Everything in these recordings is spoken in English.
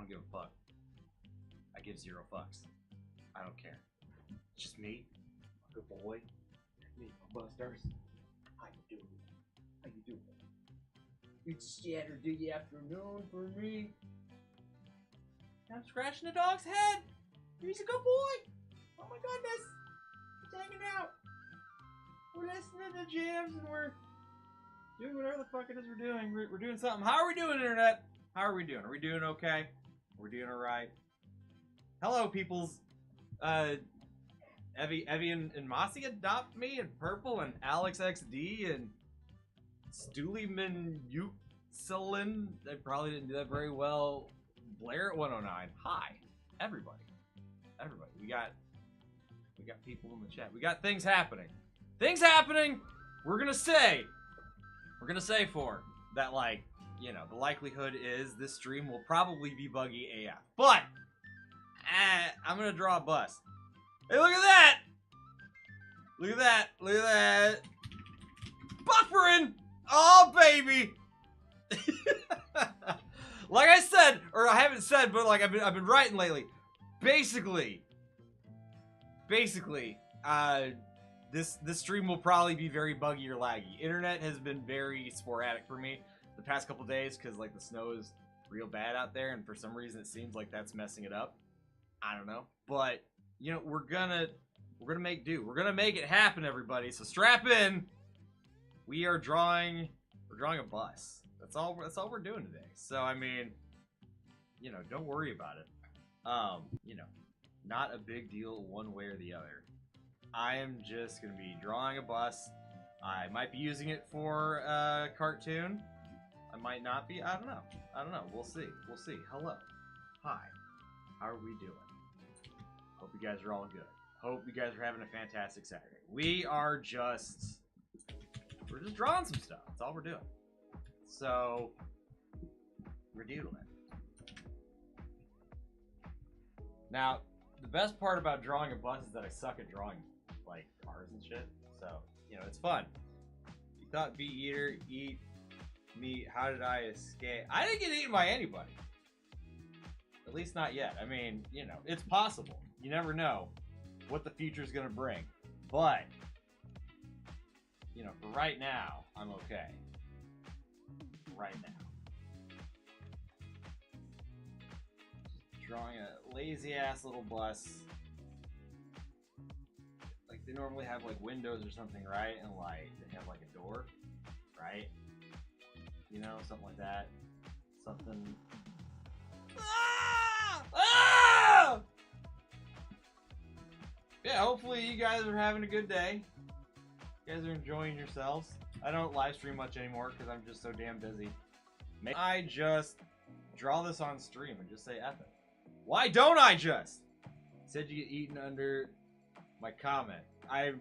don't give a fuck. I give 0 fucks. I don't care. It's just me, a good boy, me, my busters. How you doing? How you doing? It's Saturday afternoon for me. I'm scratching the dog's head. He's a good boy. Oh my goodness. He's hanging out. We're listening to jams and we're doing whatever the fuck it is we're doing. We're doing something. How are we doing, Internet? How are we doing? Are we doing okay? We're doing alright. Hello, peoples. Evie and Mossy adopt me, and Purple, and Alex XD, and Stulyman Uxelin. I probably didn't do that very well. Blair at 109. Hi, everybody. Everybody. We got people in the chat. We got things happening. Things happening. We're gonna say for that, like, you know, the likelihood is this stream will probably be buggy AF. But I'm gonna draw a bus. Hey, look at that! Look at that! Look at that! Buffering! Oh, baby! Like I said, or I haven't said, but like I've been writing lately. Basically, this stream will probably be very buggy or laggy. Internet has been very sporadic for me the past couple days because like the snow is real bad out there, and for some reason it seems like that's messing it up. I don't know, but you know, we're gonna make do. We're gonna make it happen, everybody. So strap in. We're drawing a bus. That's all we're doing today. So I mean, you know, don't worry about it. You know, not a big deal one way or the other. I am just gonna be drawing a bus. I might be using it for a cartoon. I might not be. I don't know. We'll see. Hello. Hi. How are we doing? Hope you guys are all good. Hope you guys are having a fantastic Saturday. We're just drawing some stuff. That's all we're doing. So we're doodling. Now, the best part about drawing a bus is that I suck at drawing like cars and shit. So, you know, it's fun. You thought Bee Eater eat me, how did I escape? I didn't get eaten by anybody. At least not yet. I mean, you know, it's possible. You never know what the future's gonna bring. But, you know, for right now, I'm okay. Right now. Just drawing a lazy-ass little bus. Like, they normally have, like, windows or something, right? And, like, they have, like, a door, right? You know, something like that. Something... Ah! Ah! Yeah, hopefully you guys are having a good day. You guys are enjoying yourselves. I don't live stream much anymore because I'm just so damn busy. Maybe I just draw this on stream and just say F it. Why don't I just? Said you get eaten under my comment. I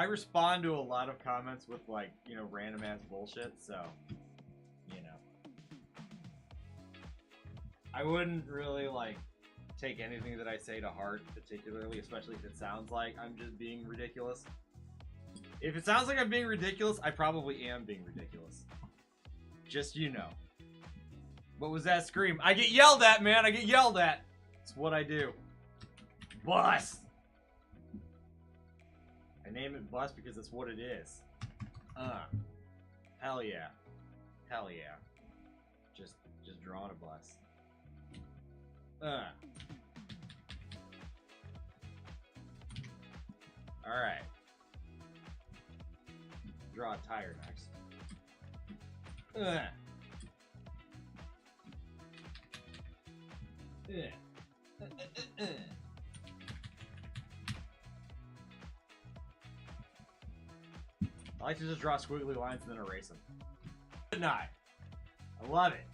respond to a lot of comments with, like, you know, random ass bullshit, so, you know. I wouldn't really, like, take anything that I say to heart, particularly, especially if it sounds like I'm just being ridiculous. If it sounds like I'm being ridiculous, I probably am being ridiculous. Just, you know. What was that scream? I get yelled at, man! I get yelled at! It's what I do. Bus! I name it bus because it's what it is. Hell yeah. Hell yeah. Just drawing a bus. Alright. Draw a tire next. I like to just draw squiggly lines and then erase them. Good night. I love it.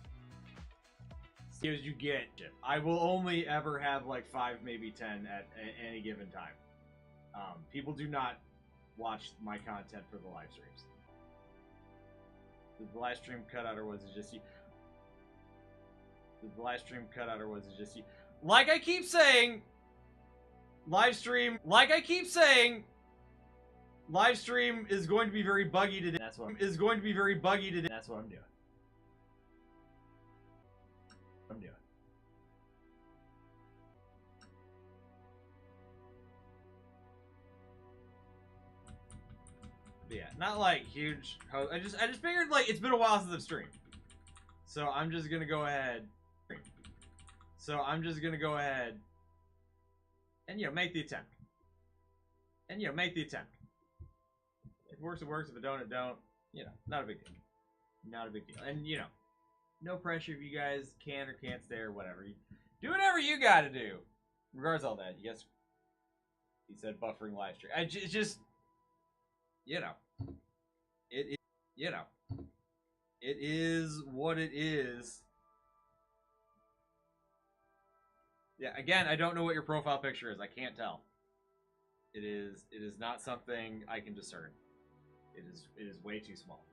See as you get. I will only ever have like 5, maybe 10 at any given time. People do not watch my content for the live streams. Did the live stream cut out, or was it just you? Did the live stream cut out, or was it just you? Like I keep saying, live stream. Like I keep saying, live stream is going to be very buggy today. That's what is going to be very buggy today. That's what I'm doing. But yeah, not like huge host. I just figured like it's been a while since I've streamed. So I'm just gonna go ahead. And make the attempt. And make the attempt. If it works, it works. If it don't, it don't. Not a big deal. Not a big deal. And no pressure if you guys can or can't stay or whatever. Do whatever you gotta do. Regardless of all that, you guys. He said buffering live stream. It's just, it is what it is. Yeah, again, I don't know what your profile picture is. I can't tell. It is not something I can discern. It is way too small.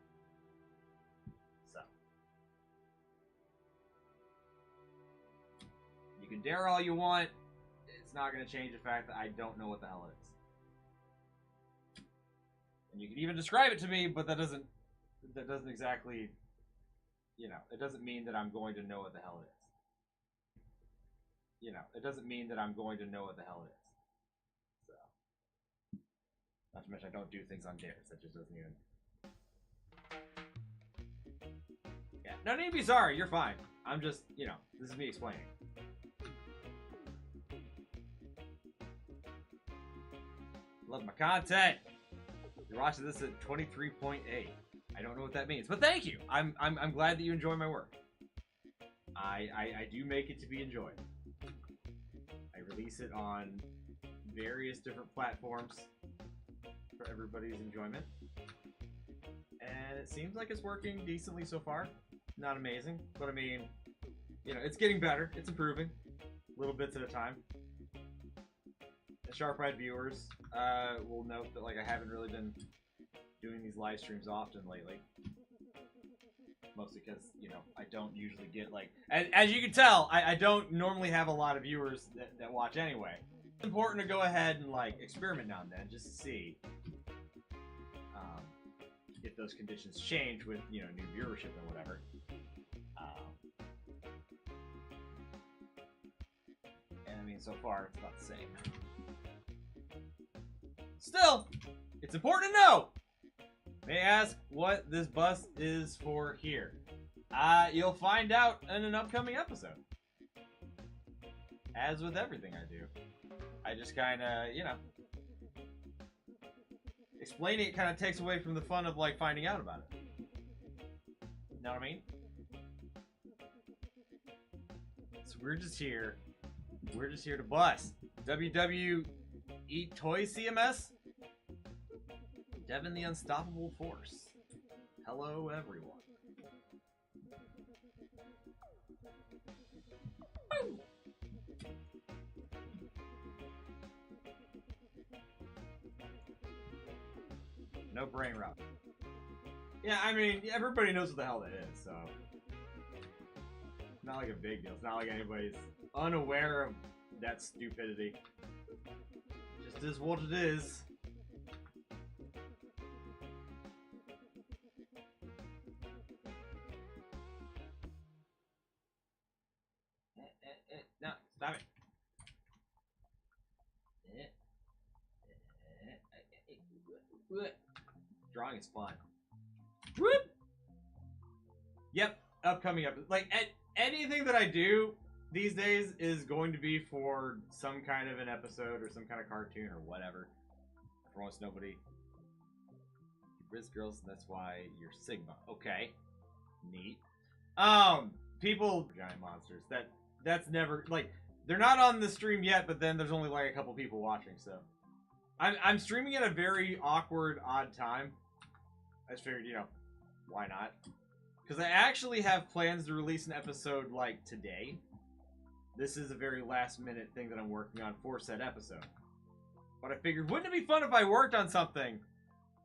So you can dare all you want. It's not going to change the fact that I don't know what the hell it is. And you can even describe it to me, but that doesn't exactly, it doesn't mean that I'm going to know what the hell it is. It doesn't mean that I'm going to know what the hell it is. So, not to mention I don't do things on dares. That just doesn't even. Yeah, no need to be sorry. You're fine. I'm just, this is me explaining. Love my content. You're watching this at 23.8. I don't know what that means, but thank you. I'm glad that you enjoy my work. I do make it to be enjoyed. I release it on various different platforms for everybody's enjoyment. And it seems like it's working decently so far. Not amazing, but I mean, it's getting better. It's improving. Little bits at a time. The sharp-eyed viewers will note that I haven't really been doing these live streams often lately. Mostly because, I don't usually get, as you can tell, I don't normally have a lot of viewers that watch anyway. It's important to go ahead and, experiment now and then, just to see if those conditions change with, new viewership and whatever. And, I mean, so far, it's about the same. Still, it's important to know! May I ask what this bus is for here? You'll find out in an upcoming episode. As with everything I do. I just kind of, explaining it kind of takes away from the fun of, finding out about it. You know what I mean? So we're just here. We're just here to bust. WWE Toy CMS? Devin the Unstoppable Force. Hello, everyone. Woo! No brain rot. Yeah, I mean, everybody knows what the hell that is, so. It's not like a big deal. It's not like anybody's unaware of that stupidity. It just is what it is. No, stop it. Drawing is fun. Whoop! Yep, upcoming episode. Anything that I do these days is going to be for some kind of an episode or some kind of cartoon or whatever. For almost nobody. You Riz girls, and that's why you're Sigma. Okay. Neat. People, giant monsters. That's never, they're not on the stream yet, but then there's only, a couple people watching, so. I'm streaming at a very awkward, odd time. I just figured, why not? Because I actually have plans to release an episode, today. This is a very last-minute thing that I'm working on for said episode. But I figured, wouldn't it be fun if I worked on something,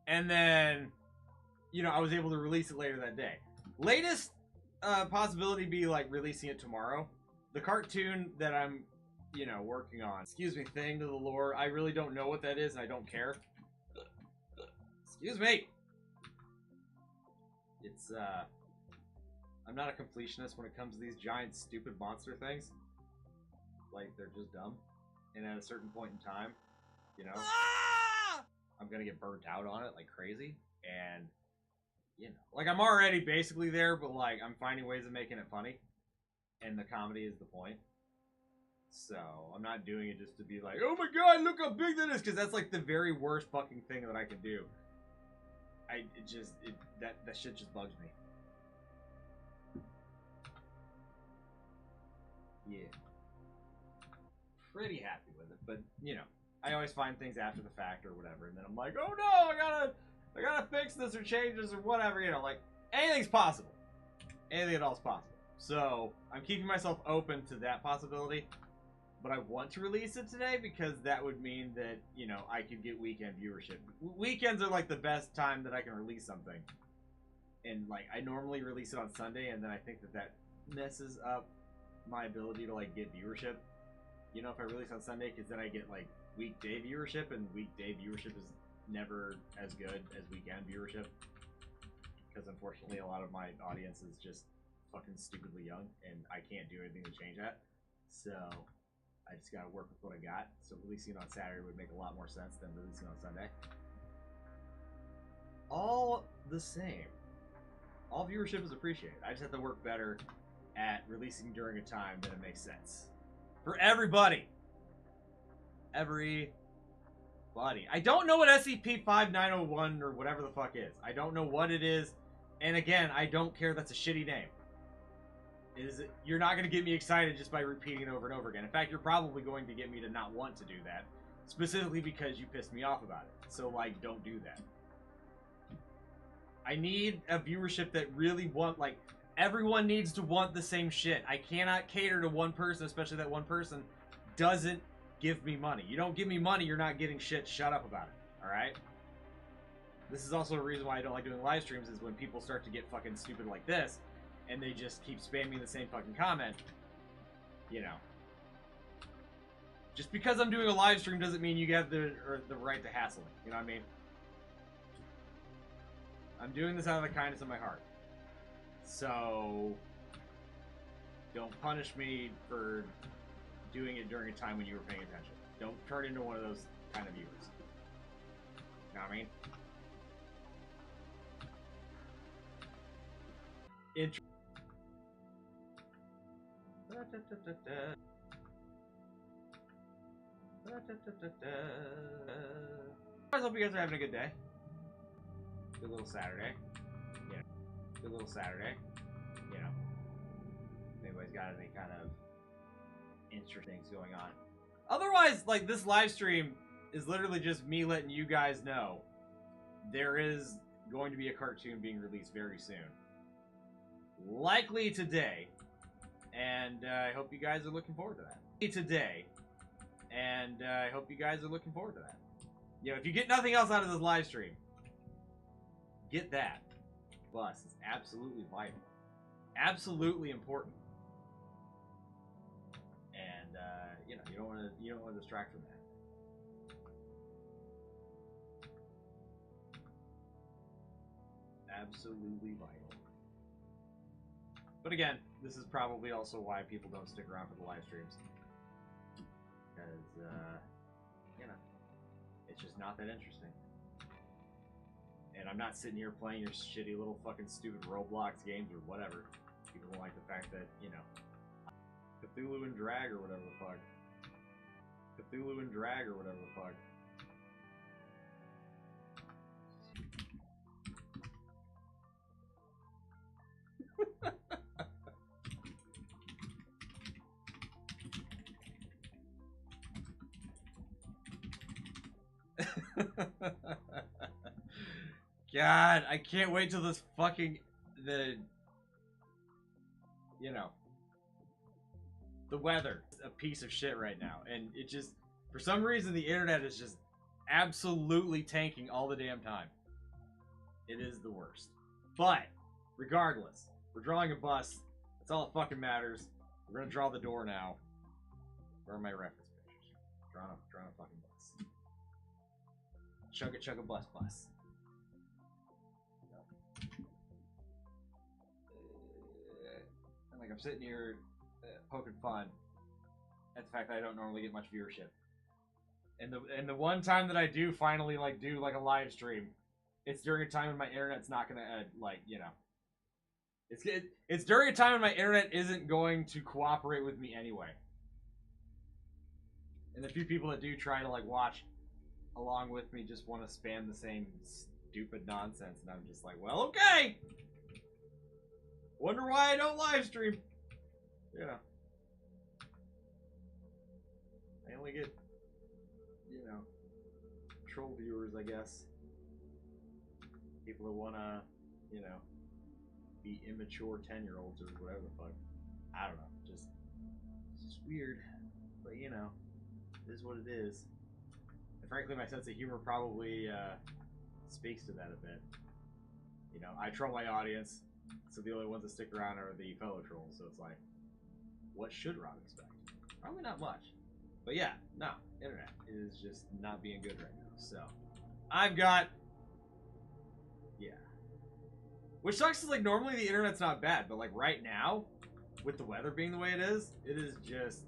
and then, I was able to release it later that day. Latest possibility be, releasing it tomorrow. The cartoon that I'm, working on. Excuse me, thing to the lore. I really don't know what that is, and I don't care. Excuse me! It's, I'm not a completionist when it comes to these giant, stupid monster things. They're just dumb. And at a certain point in time, Ah! I'm gonna get burnt out on it like crazy. And you know, like I'm already basically there, but like I'm finding ways of making it funny, and the comedy is the point. So I'm not doing it just to be like, oh my god, look how big that is, because that's like the very worst fucking thing that I can do. That shit just bugs me. Yeah. Pretty happy with it, but you know, I always find things after the fact or whatever, and then I'm like, oh no, I gotta fix this or change this or whatever, you know, like anything's possible. Anything at all is possible. So I'm keeping myself open to that possibility, but I want to release it today because that would mean that, you know, I could get weekend viewership. Weekends are like the best time that I can release something. And like I normally release it on Sunday, and then I think that messes up my ability to like get viewership. You know, if I release on Sunday, because then I get like weekday viewership, and weekday viewership is never as good as weekend viewership. Because unfortunately, a lot of my audience is just fucking stupidly young, and I can't do anything to change that. So I just gotta work with what I got. So releasing it on Saturday would make a lot more sense than releasing it on Sunday. All the same, all viewership is appreciated. I just have to work better at releasing during a time that it makes sense. For everybody. Everybody. I don't know what SCP-5901 or whatever the fuck is. I don't know what it is. And again, I don't care. That's a shitty name. You're not going to get me excited just by repeating it over and over again. In fact, you're probably going to get me to not want to do that. Specifically because you pissed me off about it. So, like, don't do that. I need a viewership that really like, everyone needs to want the same shit. I cannot cater to one person, especially that one person doesn't give me money. You don't give me money, you're not getting shit. Shut up about it. Alright? This is also a reason why I don't like doing live streams, is when people start to get fucking stupid like this, and they just keep spamming the same fucking comment. You know. Just because I'm doing a live stream doesn't mean you have the right to hassle me. You know what I mean? I'm doing this out of the kindness of my heart. So, don't punish me for doing it during a time when you were paying attention. Don't turn into one of those kind of viewers. You know what I mean? I hope you guys are having a good day. Good little Saturday. Yeah. Good little Saturday. You know. If anybody's got any kind of interesting things going on. Otherwise, like, this live stream is literally just me letting you guys know there is going to be a cartoon being released very soon. Likely today. And I hope you guys are looking forward to that. Today. And I hope you guys are looking forward to that. You know, if you get nothing else out of this live stream, get that. Bus is absolutely vital. Absolutely important. And you know, you don't want to distract from that. Absolutely vital. But again, this is probably also why people don't stick around for the live streams. Because you know, it's just not that interesting. And I'm not sitting here playing your shitty little fucking stupid Roblox games or whatever. People don't like the fact that, you know, Cthulhu and Drag or whatever the fuck. Cthulhu and Drag or whatever the fuck. God, I can't wait till this fucking, you know, the weather is a piece of shit right now. And it just, for some reason, the internet is just absolutely tanking all the damn time. It is the worst. But, regardless, we're drawing a bus. That's all that fucking matters. We're gonna draw the door now. Where are my reference pictures? Drawing a fucking bus. Chugga bus. And like I'm sitting here poking fun at the fact that I don't normally get much viewership. And the one time that I do finally like do like a live stream, it's during a time when my internet's not gonna like, you know, it's during a time when my internet isn't going to cooperate with me anyway. And the few people that do try to like watch along with me just want to spam the same stupid nonsense, and I'm just like, well, okay. Wonder why I don't live stream. You know, I only get, you know, troll viewers, I guess. People that wanna, you know, be immature 10-year-olds or whatever the fuck. I don't know. It's just weird. But you know, it is what it is. And frankly, my sense of humor probably speaks to that a bit. You know, I troll my audience, so the only ones that stick around are the fellow trolls. So it's like, what should Rob expect? Probably not much. But yeah, no, internet is just not being good right now. So I've got, yeah. Which sucks is like normally the internet's not bad, but like right now, with the weather being the way it is just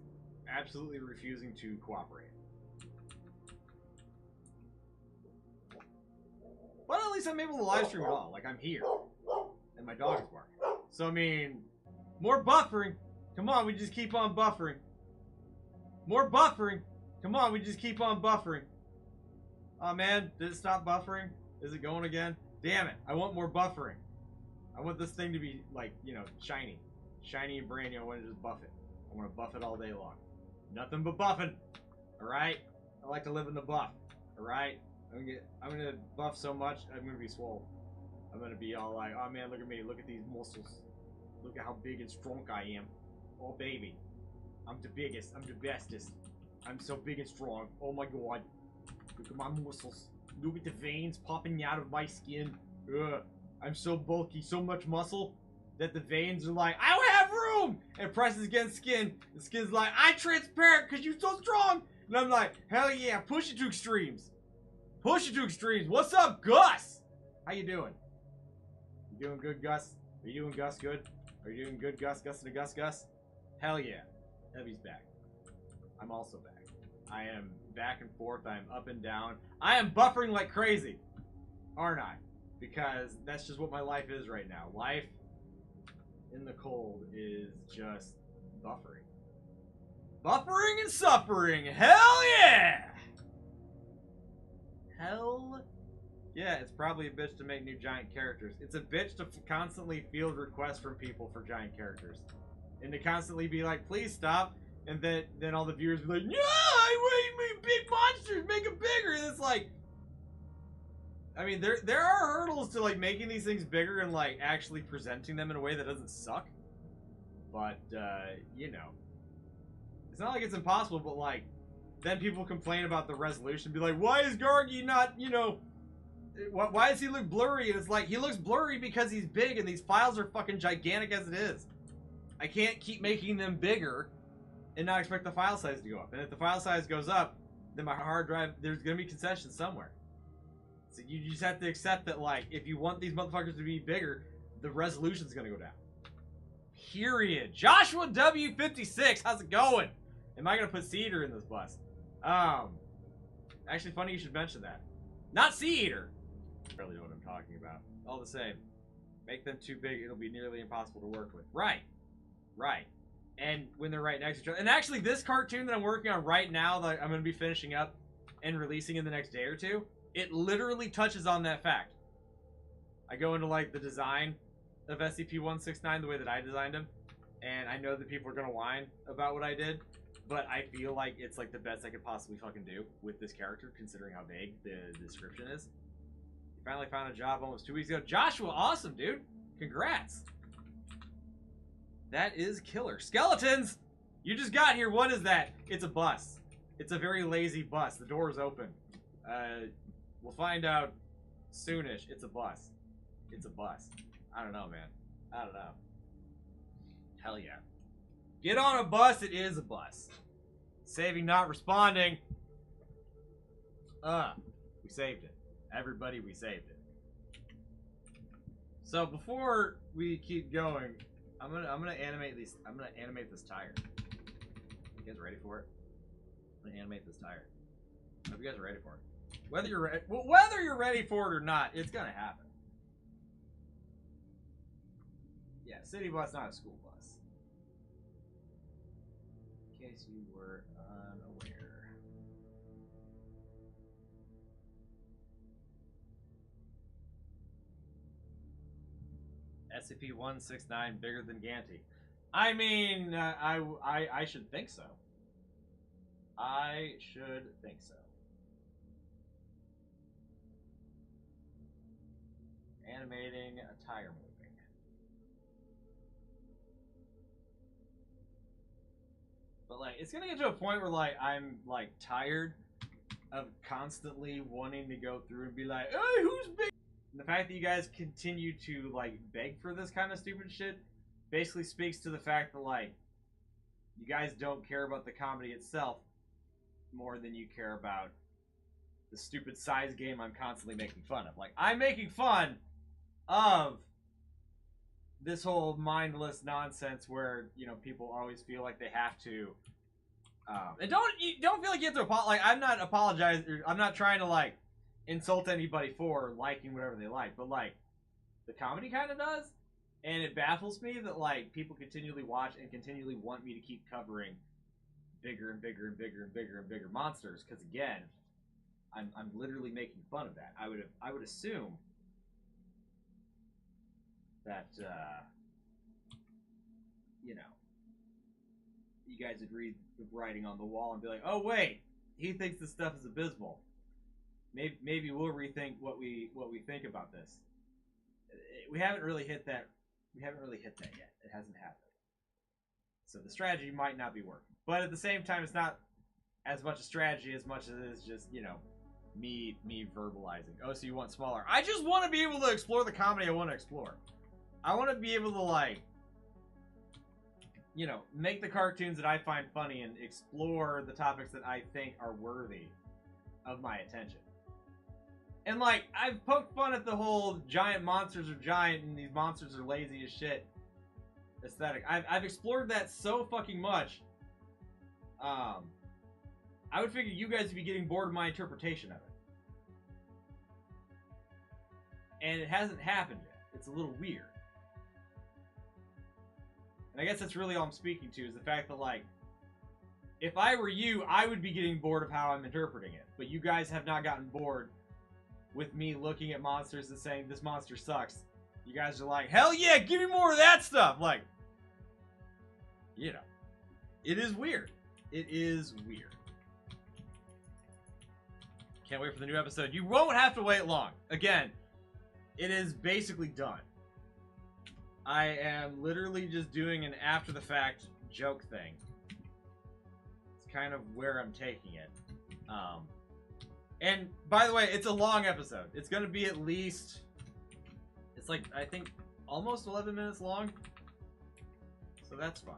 absolutely refusing to cooperate. But at least I'm able to live stream it all. Like I'm here. And my dog is barking. So I mean, more buffering. Come on, we just keep on buffering. More buffering. Come on, we just keep on buffering. Oh man, did it stop buffering? Is it going again? Damn it, I want more buffering. I want this thing to be like, you know, shiny. Shiny and brand new. I want to just buff it. I want to buff it all day long. Nothing but buffing. Alright? I like to live in the buff. Alright? I'm gonna buff so much, I'm gonna be swole. I'm gonna be all like, oh man, look at me, look at these muscles. Look at how big and strong I am. Oh baby. I'm the biggest, I'm the bestest. I'm so big and strong. Oh my god. Look at my muscles. Look at the veins popping out of my skin. Ugh. I'm so bulky, so much muscle, that the veins are like, I don't have room! And presses against skin. The skin's like, I'm transparent because you're so strong! And I'm like, hell yeah, push it to extremes. Push it to extremes. What's up, Gus? How you doing? You doing good, Gus? Are you doing Gus good? Are you doing good, Gus? Gus and the Gus? Hell yeah. Heavy's back. I'm also back. I am back and forth. I am up and down. I am buffering like crazy. Aren't I? Because that's just what my life is right now. Life in the cold is just buffering. Buffering and suffering. Hell yeah! Hell yeah, it's probably a bitch to make new giant characters. It's a bitch to constantly field requests from people for giant characters. And to constantly be like, please stop. And then all the viewers be like, no, I want big monsters, make them bigger. And it's like, I mean, there are hurdles to like making these things bigger and like actually presenting them in a way that doesn't suck. But, you know, it's not like it's impossible, but like, then people complain about the resolution, be like, why is Gargi not, you know, why does he look blurry? And it's like, he looks blurry because he's big and these files are fucking gigantic as it is. I can't keep making them bigger and not expect the file size to go up. And if the file size goes up, then my hard drive, there's going to be concessions somewhere. So you just have to accept that, like, if you want these motherfuckers to be bigger, the resolution's going to go down. Period. Joshua W56, how's it going? Am I going to put Sea Eater in this bus? Actually, funny you should mention that. Not Sea Eater. I really know what I'm talking about. All the same. Make them too big, it'll be nearly impossible to work with. Right. Right. And when they're right next to each other. And actually, this cartoon that I'm working on right now, that I'm going to be finishing up and releasing in the next day or two, it literally touches on that fact. I go into, like, the design of SCP-169, the way that I designed him, and I know that people are going to whine about what I did, but I feel like it's, like, the best I could possibly fucking do with this character, considering how vague the description is. You finally found a job almost 2 weeks ago. Joshua, awesome, dude. Congrats. That is killer. Skeletons! You just got here. What is that? It's a bus. It's a very lazy bus. The door is open. We'll find out soonish. It's a bus. It's a bus. I don't know, man. I don't know. Hell yeah. Get on a bus. It is a bus. Saving, not responding. We saved it. Everybody, we saved it. So before we keep going, I'm gonna animate these. I'm gonna animate this tire. You guys ready for it? I'm gonna animate this tire. Hope you guys are ready for it. Whether you're ready for it or not, it's gonna happen. Yeah, city bus, not a school bus. In case you were unaware. SCP-169 bigger than Ganty. I mean, I should think so. I should think so. Animating a tire moving. But like, it's gonna get to a point where like I'm like tired of constantly wanting to go through and be like, hey, who's big? And the fact that you guys continue to like beg for this kind of stupid shit basically speaks to the fact that like you guys don't care about the comedy itself more than you care about the stupid size game I'm constantly making fun of. Like, I'm making fun of this whole mindless nonsense where, you know, people always feel like they have to and don't feel like you have to apologize. Like, I'm not apologizing. I'm not trying to like insult anybody for liking whatever they like, but like the comedy kind of does, and it baffles me that like people continually watch and continually want me to keep covering bigger and bigger and bigger and bigger and bigger monsters. Because again, I'm literally making fun of that. I would assume that you know, you guys would read the writing on the wall and be like, oh wait, he thinks this stuff is abysmal. Maybe we'll rethink what we think about this. We haven't really hit that. We haven't really hit that yet. It hasn't happened. So the strategy might not be working. But at the same time, it's not as much a strategy as much as it is just, you know, me verbalizing. Oh, so you want smaller? I just want to be able to explore the comedy I want to explore. I want to be able to like, you know, make the cartoons that I find funny and explore the topics that I think are worthy of my attention. And like, I've poked fun at the whole giant monsters are giant and these monsters are lazy as shit aesthetic. I've explored that so fucking much. I would figure you guys would be getting bored of my interpretation of it. And it hasn't happened yet. It's a little weird. And I guess that's really all I'm speaking to, is the fact that, like, if I were you, I would be getting bored of how I'm interpreting it. But you guys have not gotten bored with me looking at monsters and saying, this monster sucks. You guys are like, hell yeah, give me more of that stuff! Like, you know, it is weird. It is weird. Can't wait for the new episode. You won't have to wait long. Again, it is basically done. I am literally just doing an after-the-fact joke thing. It's kind of where I'm taking it. And, by the way, it's a long episode. It's going to be at least... It's like, I think, almost 11 minutes long. So that's fun.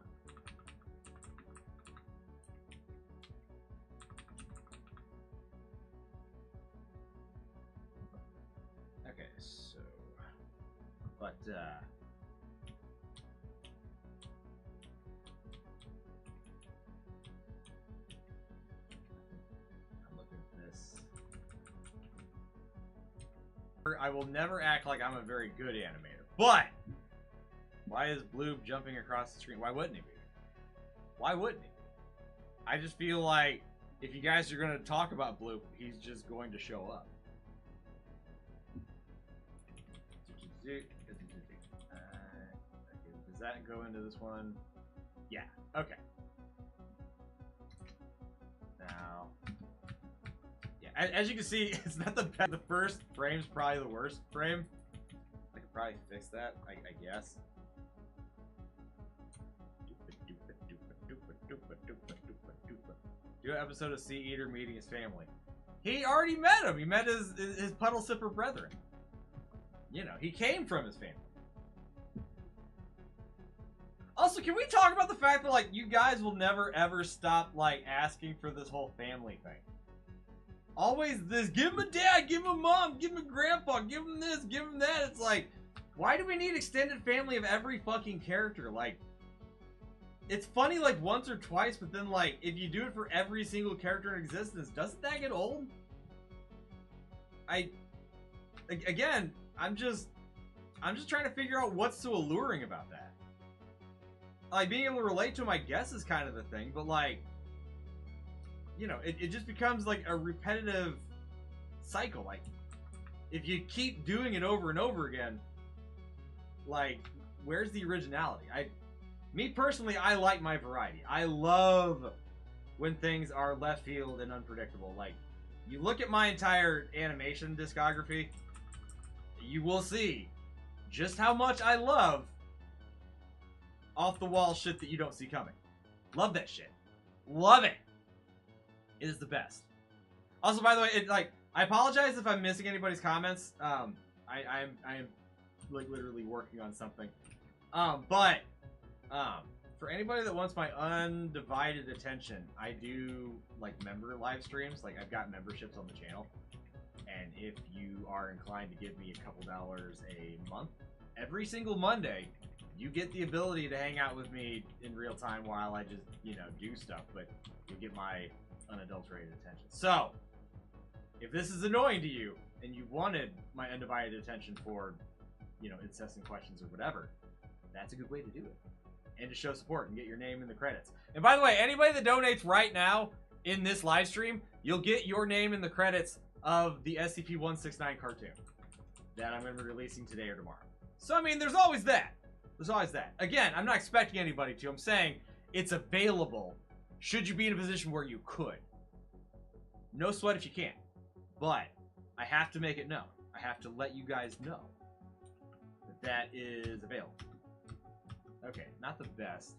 Okay, so... But, I will never act like I'm a very good animator, but why is Bloob jumping across the screen? Why wouldn't he be? Why wouldn't he? I just feel like if you guys are going to talk about Bloob, he's just going to show up. Does that go into this one? Yeah, okay. Now... As you can see, it's not the best. The first frame's probably the worst frame. I could probably fix that, I guess. Do an episode of Sea Eater meeting his family. He already met him. He met his puddle sipper brethren. You know, he came from his family. Also, can we talk about the fact that, like, you guys will never ever stop, like, asking for this whole family thing? Always this, give him a dad, give him a mom, give him a grandpa, give him this, give him that. It's like, why do we need extended family of every fucking character? Like, it's funny like once or twice, but then like if you do it for every single character in existence, doesn't that get old? Again, I'm just trying to figure out what's so alluring about that. Like, being able to relate to him, I guess, is kind of the thing, but like, you know, it just becomes like a repetitive cycle. Like, if you keep doing it over and over again, like, where's the originality? Me personally, I like my variety. I love when things are left field and unpredictable. Like, you look at my entire animation discography, you will see just how much I love off-the-wall shit that you don't see coming. Love that shit. Love it. It is the best. Also, by the way, I apologize if I'm missing anybody's comments. I am like literally working on something. For anybody that wants my undivided attention, I do like member live streams. Like, I've got memberships on the channel, and if you are inclined to give me a couple dollars a month, every single Monday, you get the ability to hang out with me in real time while I just, you know, do stuff, but you get my unadulterated attention. So, if this is annoying to you, and you wanted my undivided attention for, you know, incessant questions or whatever, that's a good way to do it. And to show support and get your name in the credits. And by the way, anybody that donates right now in this live stream, you'll get your name in the credits of the SCP-169 cartoon that I'm going to be releasing today or tomorrow. So, I mean, there's always that. There's always that. Again, I'm not expecting anybody to. I'm saying it's available should you be in a position where you could. No sweat if you can't. But I have to make it known. I have to let you guys know that that is available. Okay, not the best.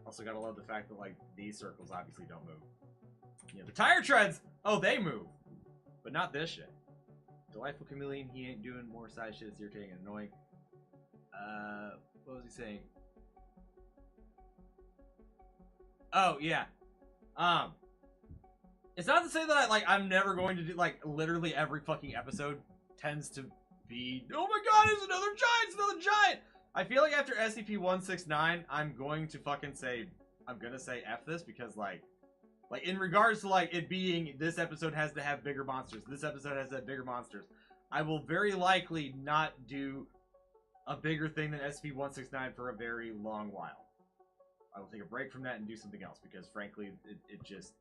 Also gotta love the fact that, like, these circles obviously don't move. You know, the tire treads, oh, they move. But not this shit. Delightful chameleon, he ain't doing more side shit. It's irritating and annoying. What was he saying? Oh, yeah. It's not to say that I'm never going to do, like, literally every fucking episode tends to be, oh my god, it's another giant, it's another giant! I feel like after SCP-169, I'm going to fucking say, I'm gonna say F this, because, like, in regards to, like, it being, this episode has to have bigger monsters, this episode has to have bigger monsters, I will very likely not do a bigger thing than SCP-169 for a very long while. I will take a break from that and do something else, because, frankly, it just,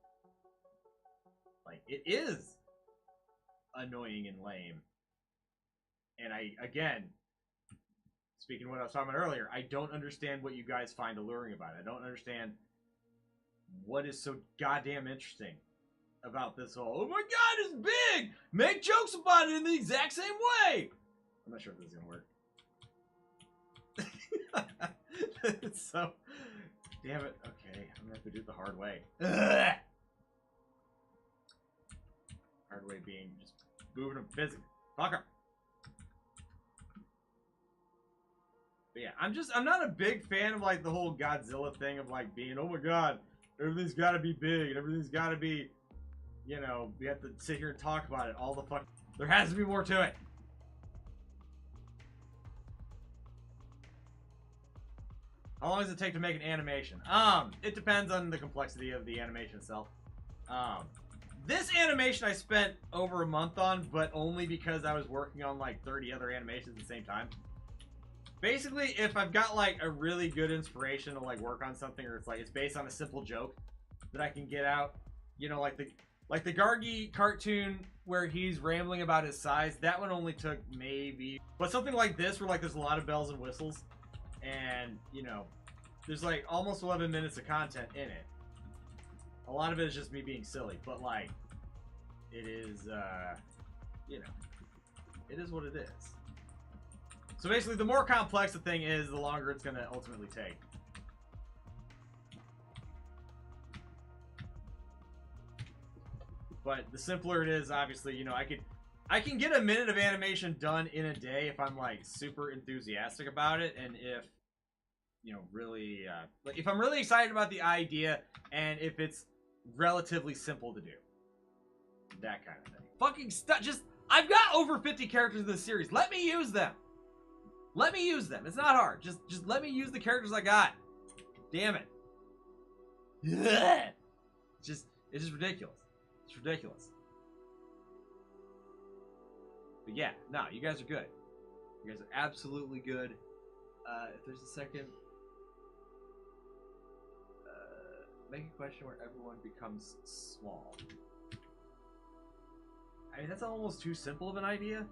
like, it is annoying and lame. And again, speaking of what I was talking about earlier, I don't understand what you guys find alluring about it. I don't understand what is so goddamn interesting about this whole, oh my god, it's big! Make jokes about it in the exact same way! I'm not sure if this is gonna work. It's so... Damn it. Okay, I'm gonna have to do it the hard way. Ugh! Hard way being just moving them physically. Fuck her. But yeah, I'm not a big fan of, like, the whole Godzilla thing of, like, being, oh my god, everything's gotta be big, and everything's gotta be, you know, we have to sit here and talk about it all the fuck. There has to be more to it. How long does it take to make an animation? It depends on the complexity of the animation itself. This animation I spent over a month on, but only because I was working on, like, 30 other animations at the same time. Basically, if I've got, like, a really good inspiration to, like, work on something, or it's based on a simple joke that I can get out, you know, like the Gargi cartoon where he's rambling about his size, that one only took maybe, but something like this where, like, there's a lot of bells and whistles, and, you know, there's, like, almost 11 minutes of content in it. A lot of it is just me being silly, but, like, it is, you know, it is what it is. So basically, the more complex the thing is, the longer it's going to ultimately take. But the simpler it is, obviously, you know, I can get a minute of animation done in a day if I'm, like, super enthusiastic about it, and if, you know, really, like, if I'm really excited about the idea, and if it's relatively simple to do. That kind of thing. Fucking just, I've got over 50 characters in this series. Let me use them. Let me use them. It's not hard. Just let me use the characters I got. Damn it. It's just ridiculous. It's ridiculous. But yeah, no, you guys are good. You guys are absolutely good. If there's a second, make a question where everyone becomes small. I mean, that's almost too simple of an idea.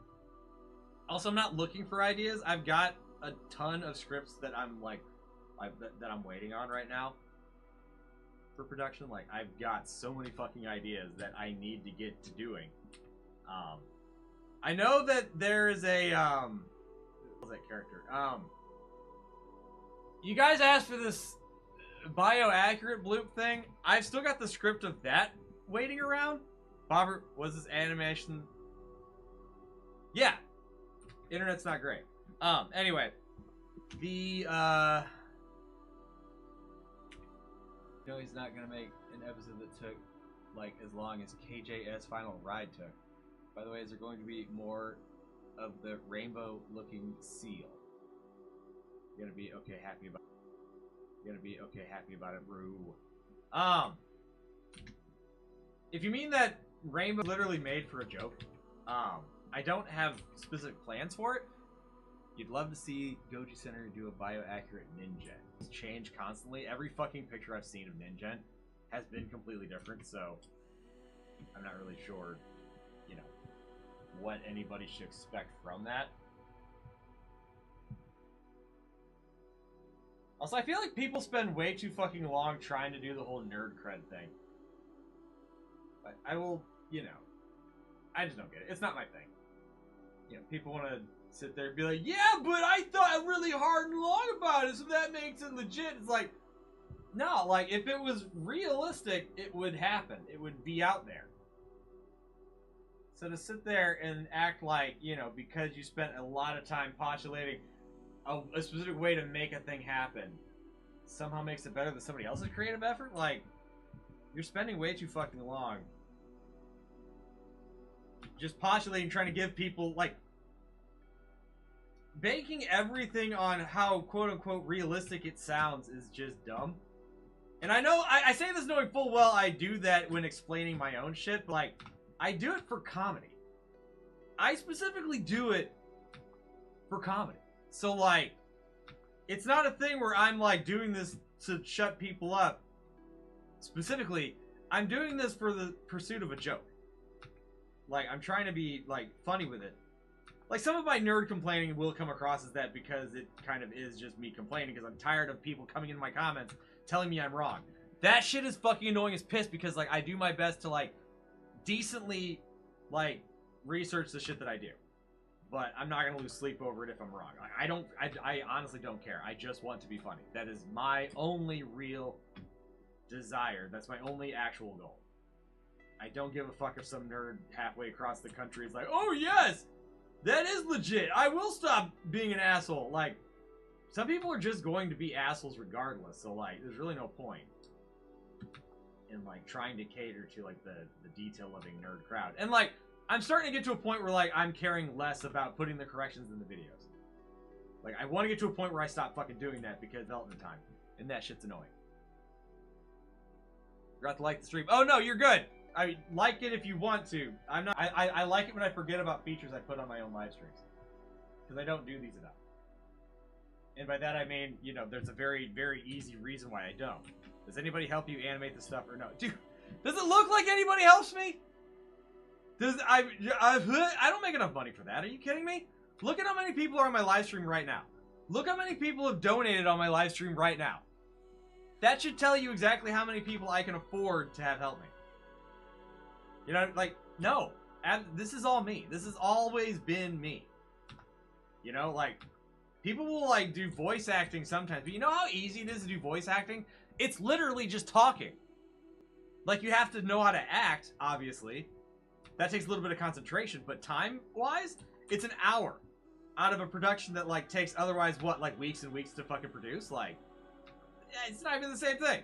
Also, I'm not looking for ideas. I've got a ton of scripts that I'm like, that I'm waiting on right now for production. Like, I've got so many fucking ideas that I need to get to doing. I know that there is a what's that character? You guys asked for this bioaccurate bloop thing. I've still got the script of that waiting around. Bobert, was this animation? Yeah. Internet's not great. Anyway. The, no, he's not gonna make an episode that took, like, as long as KJ's final ride took. By the way, is there going to be more of the rainbow-looking seal? You're gonna be okay, happy about it. You're gonna be okay, happy about it, bro. If you mean that rainbow literally made for a joke, I don't have specific plans for it. You'd love to see Goji Center do a bioaccurate Ninja. It's changed constantly. Every fucking picture I've seen of Ninja has been completely different, so I'm not really sure, you know, what anybody should expect from that. Also, I feel like people spend way too fucking long trying to do the whole nerd cred thing. But I will, you know, I just don't get it. It's not my thing. You know, people want to sit there and be like, yeah, but I thought really hard and long about it, so that makes it legit. It's like, no, like, if it was realistic, it would happen. It would be out there. So to sit there and act like, you know, because you spent a lot of time postulating a specific way to make a thing happen somehow makes it better than somebody else's creative effort, like, you're spending way too fucking long just postulating, trying to give people, like, banking everything on how quote-unquote realistic it sounds is just dumb. And I know, I say this knowing full well I do that when explaining my own shit, but, like, I do it for comedy. I specifically do it for comedy. So, like, it's not a thing where I'm, like, doing this to shut people up. Specifically, I'm doing this for the pursuit of a joke. Like, I'm trying to be, like, funny with it. Like, some of my nerd complaining will come across as that because it kind of is just me complaining because I'm tired of people coming into my comments telling me I'm wrong. That shit is fucking annoying as piss because, like, I do my best to, like, decently, like, research the shit that I do. But I'm not gonna lose sleep over it if I'm wrong. I honestly don't care. I just want to be funny. That is my only real desire. That's my only actual goal. I don't give a fuck if some nerd halfway across the country is like, oh yes! That is legit. I will stop being an asshole. Like, some people are just going to be assholes regardless. So, like, there's really no point in, like, trying to cater to, like, the detail-loving nerd crowd. And, like, I'm starting to get to a point where, like, I'm caring less about putting the corrections in the videos. Like, I want to get to a point where I stop fucking doing that because development time. And that shit's annoying. Forgot to like the stream. Oh, no, you're good. I like it if you want to. I'm not. I like it when I forget about features I put on my own live streams. Because I don't do these enough. And by that I mean, you know, there's a very, very easy reason why I don't. Does anybody help you animate the stuff or no? Dude, does it look like anybody helps me? I don't make enough money for that. Are you kidding me? Look at how many people are on my live stream right now. Look how many people have donated on my live stream right now. That should tell you exactly how many people I can afford to have help me. You know, like, no. This is all me. This has always been me. You know, like, people will, like, do voice acting sometimes. But you know how easy it is to do voice acting? It's literally just talking. Like, you have to know how to act, obviously. That takes a little bit of concentration. But time-wise, it's an hour out of a production that, like, takes otherwise, what, like, weeks and weeks to fucking produce? Like, it's not even the same thing.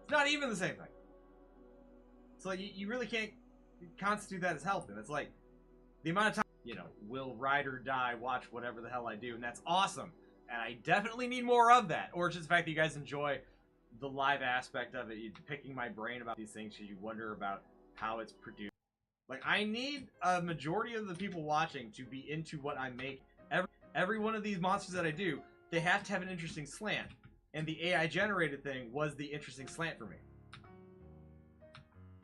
It's not even the same thing. So, like, you really can't constitute that as helping. It's like, the amount of time, you know, will ride or die, watch whatever the hell I do, and that's awesome. And I definitely need more of that. Or just the fact that you guys enjoy the live aspect of it. You picking my brain about these things because you wonder about how it's produced. Like, I need a majority of the people watching to be into what I make. Every one of these monsters that I do, they have to have an interesting slant. And the AI generated thing was the interesting slant for me.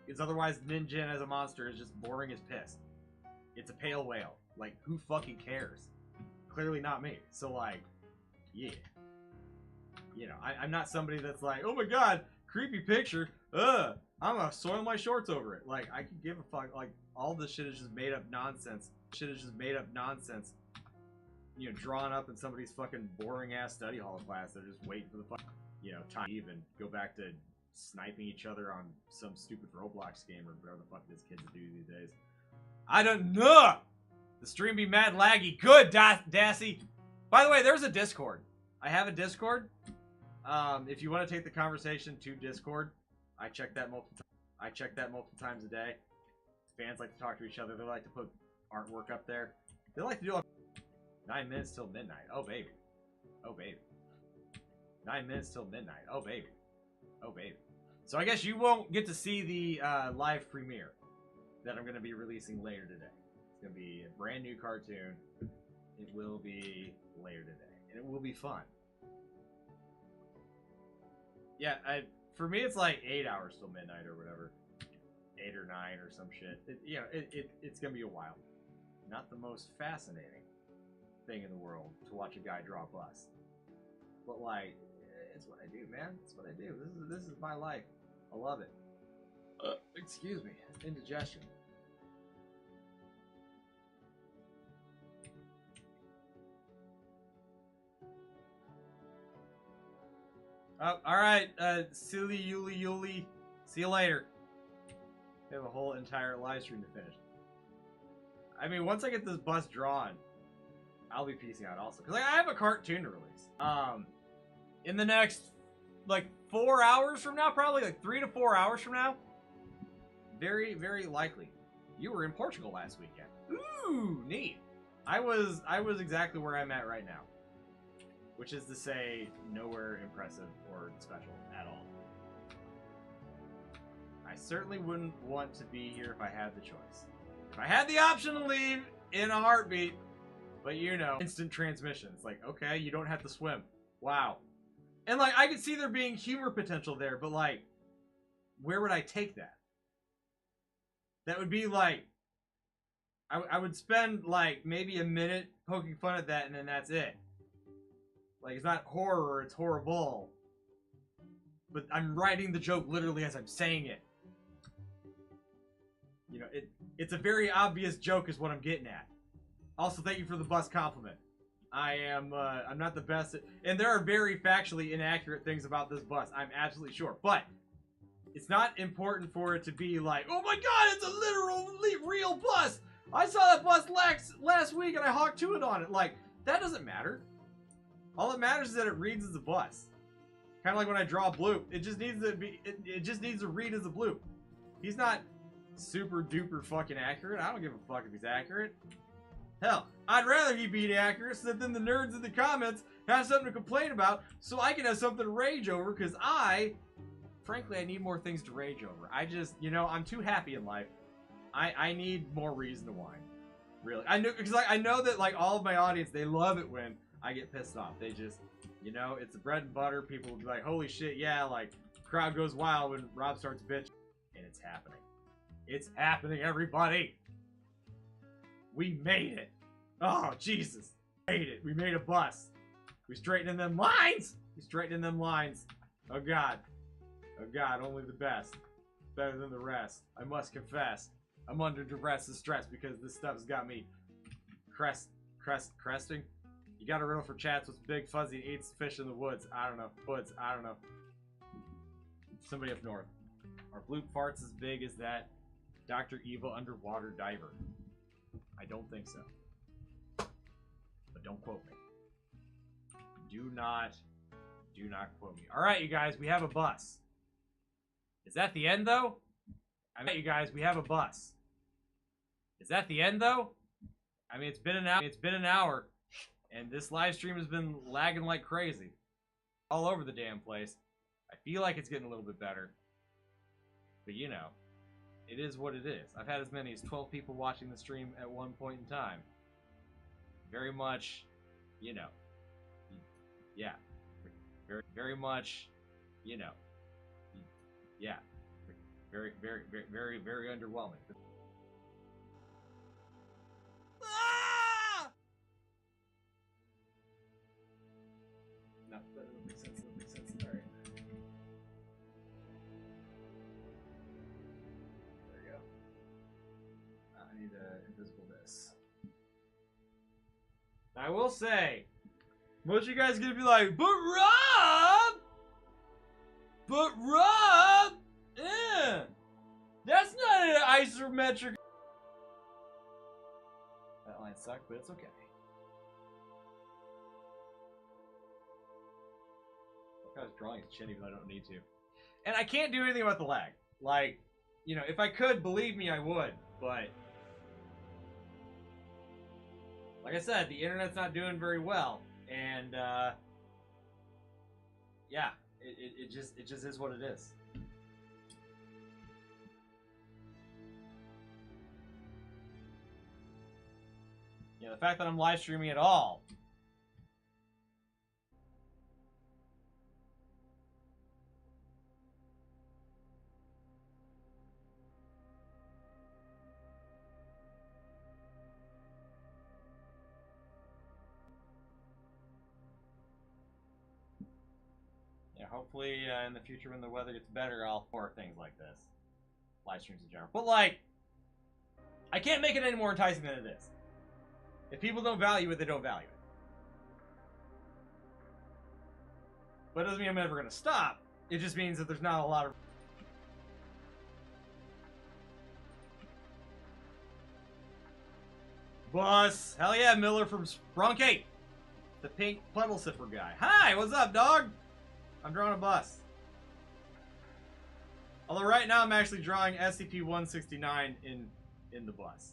Because otherwise, Ninja as a monster is just boring as piss. It's a pale whale. Like, who fucking cares? Clearly not me. So, like, yeah. You know, I'm not somebody that's like, oh my god, creepy picture. I'm gonna soil my shorts over it. Like, I could give a fuck. Like, all this shit is just made up nonsense. You know, drawn up in somebody's fucking boring ass study hall class. They're just waiting for the fucking, you know, time to even go back to sniping each other on some stupid Roblox game or whatever the fuck these kids do these days. I don't know. The stream be mad laggy. Good, Dassy. By the way, there's a Discord. I have a Discord. If you want to take the conversation to Discord, I check that multiple times a day. Fans like to talk to each other. They like to put artwork up there. They like to do 9 minutes till midnight. Oh baby. Oh baby. 9 minutes till midnight. Oh baby. Oh baby. So I guess you won't get to see the live premiere that I'm going to be releasing later today. It's going to be a brand new cartoon. It will be later today. And it will be fun. Yeah, for me it's like 8 hours till midnight or whatever. 8 or 9 or some shit. It's going to be a while. Not the most fascinating thing in the world to watch a guy draw a bus. But like, it's what I do, man. It's what I do. This is my life. I love it. Excuse me. Indigestion. Oh, alright, silly Yuli. See you later. We have a whole entire live stream to finish. I mean, once I get this bus drawn, I'll be piecing out also. Because like, I have a cartoon to release. In the next, like, 4 hours from now, probably, like 3 to 4 hours from now. Very, very likely. You were in Portugal last weekend. Ooh, neat. I was exactly where I'm at right now. Which is to say, nowhere impressive or special at all. I certainly wouldn't want to be here if I had the choice. If I had the option to leave in a heartbeat, but you know, instant transmission. It's like, okay, you don't have to swim. Wow. And like, I could see there being humor potential there, but like, where would I take that? That would be like, I would spend like maybe a minute poking fun at that and then that's it. Like, it's not horror, it's horrible. But I'm writing the joke literally as I'm saying it. You know, it's a very obvious joke is what I'm getting at. Also, thank you for the bus compliment. I'm not the best at, and there are very factually inaccurate things about this bus, I'm absolutely sure. But it's not important for it to be like, oh my god, it's a literally real bus! I saw that bus last week and I hawked to it on it. Like, that doesn't matter. All that matters is that it reads as a bus. Kind of like when I draw a bloop. It just needs to be. It just needs to read as a bloop. He's not super duper fucking accurate. I don't give a fuck if he's accurate. Hell, I'd rather he be accurate so that then the nerds in the comments have something to complain about, so I can have something to rage over. Because frankly, I need more things to rage over. I just, you know, I'm too happy in life. I need more reason to whine. Really, I know because I know that like all of my audience, they love it when I get pissed off. They just, you know, it's the bread and butter. People will be like, holy shit, yeah, like, crowd goes wild when Rob starts bitching. And it's happening. It's happening, everybody. We made it. Oh, Jesus. We made it. We made a bus. We straightened in them lines. We straightened in them lines. Oh, God. Oh, God, only the best. Better than the rest. I must confess. I'm under duress and stress because this stuff's got me cresting. You got a riddle for chats with big fuzzy eats fish in the woods. I don't know. I don't know. Somebody up north. Are bloop farts as big as that Dr. Evil underwater diver? I don't think so. But don't quote me. Do not quote me. Alright, you guys, we have a bus. Is that the end, though? I mean, you guys, we have a bus. Is that the end, though? I mean, it's been an hour. And this live stream has been lagging like crazy. All over the damn place. I feel like it's getting a little bit better. But you know, it is what it is. I've had as many as 12 people watching the stream at one point in time. Very much, you know. Yeah. Very, very much, you know. Yeah. Very, very, very, very, very underwhelming. Ah! No, that doesn't make sense. That doesn't make sense. Alright. There we go. I need to invisible this. I will say, most of you guys are gonna be like, but Rob, that's not an isometric. That line sucked, but it's okay. I was drawing his chin even though I don't need to. And I can't do anything about the lag. Like, you know, if I could, believe me, I would. But, like I said, the internet's not doing very well. And, yeah, it just is what it is. You know, the fact that I'm live streaming at all. Yeah, hopefully in the future when the weather gets better, I'll more things like this. Live streams in general. But, like, I can't make it any more enticing than it is. If people don't value it, they don't value it. But it doesn't mean I'm ever going to stop. It just means that there's not a lot of... Bus! Hell yeah, Miller from Sprunkate! The pink puddle sipper guy. Hi, what's up, dog? I'm drawing a bus. Although right now I'm actually drawing SCP-169 in the bus.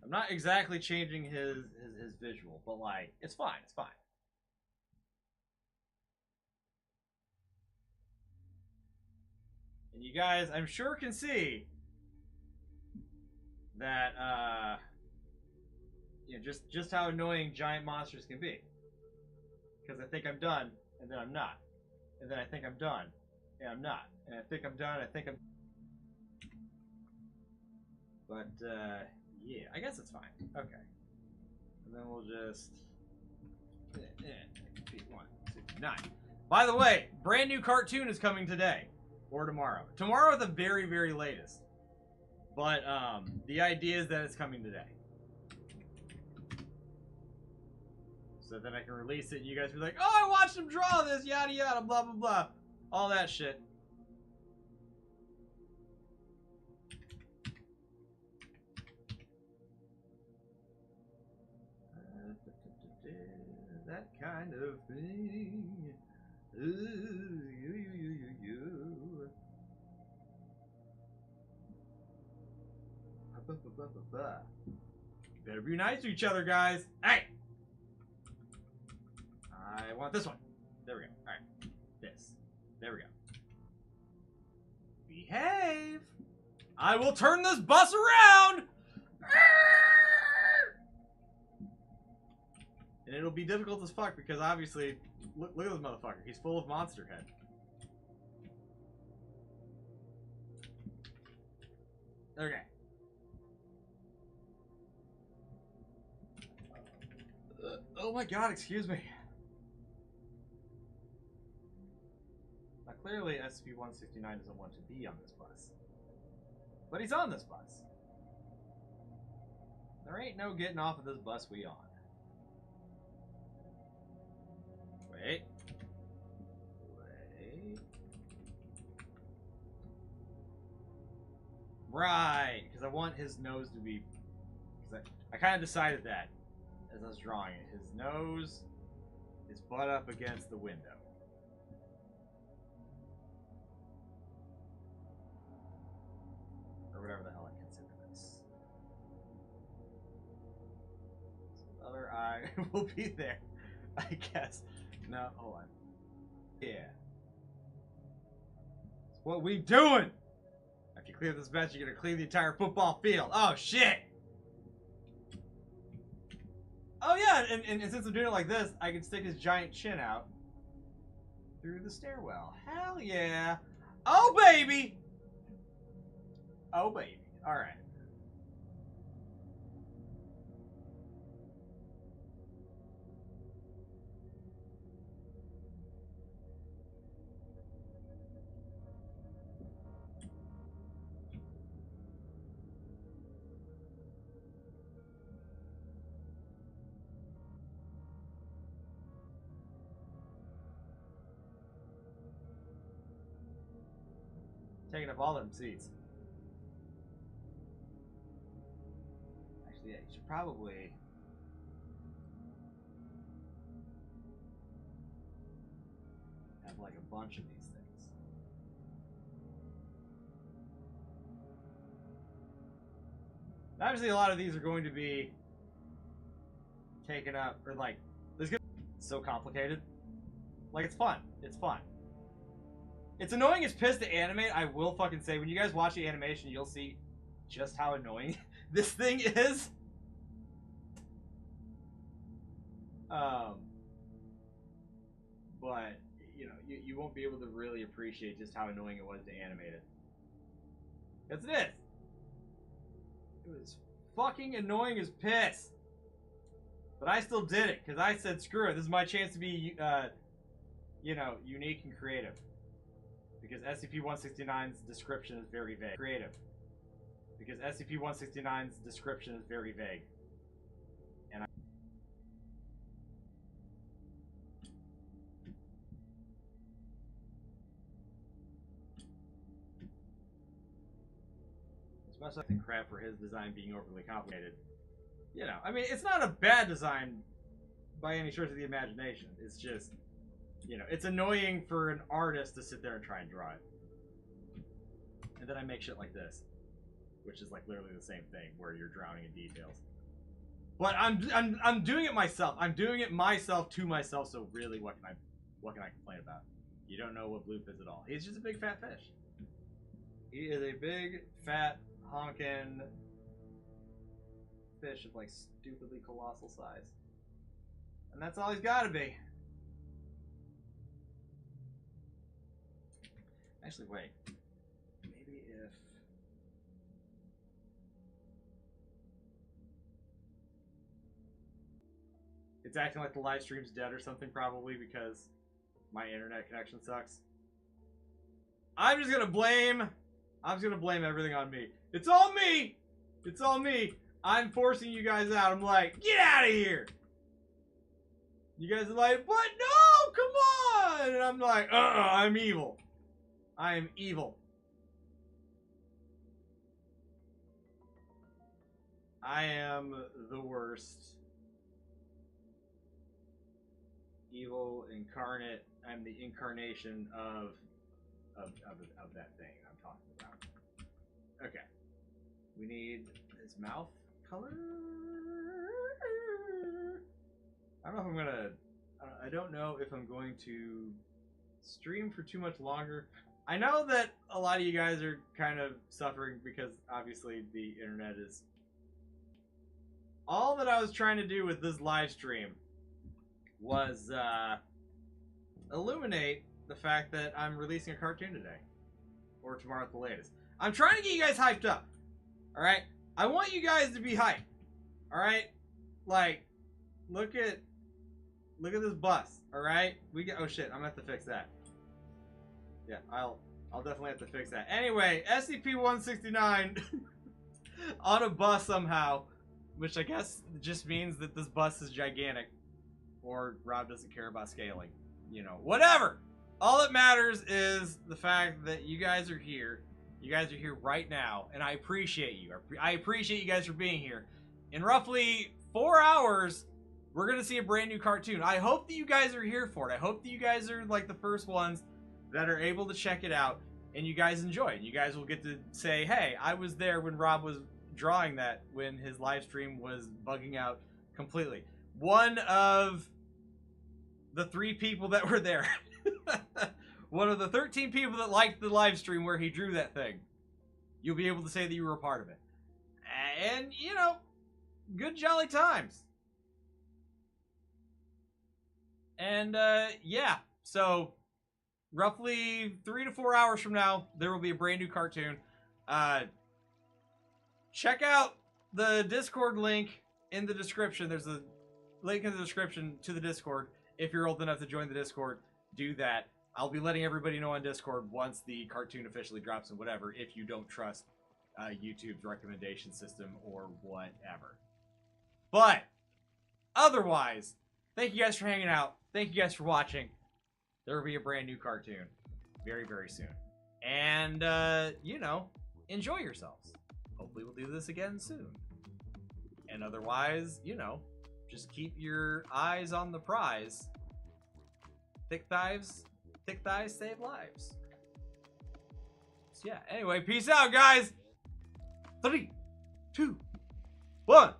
I'm not exactly changing his visual, but like, it's fine, it's fine. And you guys, I'm sure can see that, you know, just how annoying giant monsters can be. Because I think I'm done, and then I'm not. And then I think I'm done, and I'm not. And I think I'm done, I think I'm... But, yeah, I guess it's fine. Okay. And then we'll just... 169. By the way, brand new cartoon is coming today. Or tomorrow. Tomorrow at the very, very latest. But, the idea is that it's coming today. So then I can release it and you guys be like, oh, I watched him draw this, yada yada, blah blah blah. All that shit. That kind of thing. Better be nice to each other, guys. Hey! I want this one. There we go. Alright. This. There we go. Behave! I will turn this bus around! And it'll be difficult as fuck because obviously, look at this motherfucker. He's full of monster head. Okay. Oh my god, excuse me. Now clearly SCP-169 doesn't want to be on this bus. But he's on this bus. There ain't no getting off of this bus we on. Wait. Wait. Right, because I want his nose to be... I kind of decided that as I was drawing it. His nose is butt up against the window. Or whatever the hell I consider this. there. We'll be there, I guess. No, hold on. Yeah. That's what we doing. If you clear this bench, you're gonna clear the entire football field. Oh shit. Oh yeah, and since I'm doing it like this, I can stick his giant chin out through the stairwell. Hell yeah. Oh baby. Oh baby. All right. Taking up all them seats. Actually, yeah, you should probably have like a bunch of these things. Obviously, a lot of these are going to be taken up, or like, this is so complicated. Like, it's fun. It's fun. It's annoying as piss to animate. I will fucking say, when you guys watch the animation, you'll see just how annoying this thing is. But, you know, you won't be able to really appreciate just how annoying it was to animate it. Because it is. It was fucking annoying as piss. But I still did it, because I said, screw it. This is my chance to be, you know, unique and creative. Because SCP-169's description is very vague. Creative. Because SCP-169's description is very vague. And especially I think crap for his design being overly complicated. You know, I mean, it's not a bad design by any stretch of the imagination. It's just, you know, it's annoying for an artist to sit there and try and draw it. And then I make shit like this, which is like literally the same thing, where you're drowning in details. But I'm doing it myself. I'm doing it myself to myself. So really, what can I complain about? You don't know what Bloop is at all. He's just a big fat fish. He is a big fat honkin' fish of like stupidly colossal size, and that's all he's got to be. Actually, wait. Maybe if it's acting like the live stream's dead or something, probably because my internet connection sucks. I'm just gonna blame everything on me. It's all me. It's all me. I'm forcing you guys out. I'm like, get out of here. You guys are like, what? No, come on. And I'm like, I'm evil. I am evil. I am the worst. Evil incarnate. I'm the incarnation of that thing I'm talking about. Okay. We need his mouth color. I don't know if I'm gonna. I don't know if I'm going to stream for too much longer. I know that a lot of you guys are kind of suffering because obviously the internet is. All that I was trying to do with this live stream was illuminate the fact that I'm releasing a cartoon today. Or tomorrow at the latest. I'm trying to get you guys hyped up. Alright? I want you guys to be hyped. Alright? Like, look at this bus. Alright? Oh shit, I'm gonna have to fix that. Yeah, I'll definitely have to fix that. Anyway, SCP-169 on a bus somehow, which I guess just means that this bus is gigantic, or Rob doesn't care about scaling. You know, whatever. All that matters is the fact that you guys are here. You guys are here right now, and I appreciate you. I appreciate you guys for being here. In roughly 4 hours, we're gonna see a brand new cartoon. I hope that you guys are here for it. I hope that you guys are like the first ones that are able to check it out, and you guys enjoy it. You guys will get to say, hey, I was there when Rob was drawing that, when his live stream was bugging out completely. one of the 3 people that were there. One of the 13 people that liked the live stream where he drew that thing. You'll be able to say that you were a part of it. And, you know, good jolly times. And, yeah. So, roughly 3 to 4 hours from now, there will be a brand new cartoon. Check out the Discord link in the description. There's a link in the description to the Discord. If you're old enough to join the Discord, do that. I'll be letting everybody know on Discord once the cartoon officially drops and whatever, if you don't trust YouTube's recommendation system or whatever. But, otherwise, thank you guys for hanging out. Thank you guys for watching. There will be a brand new cartoon very, very soon. And, you know, enjoy yourselves. Hopefully we'll do this again soon. And otherwise, you know, just keep your eyes on the prize. Thick thighs save lives. So yeah, anyway, peace out, guys. 3, 2, 1.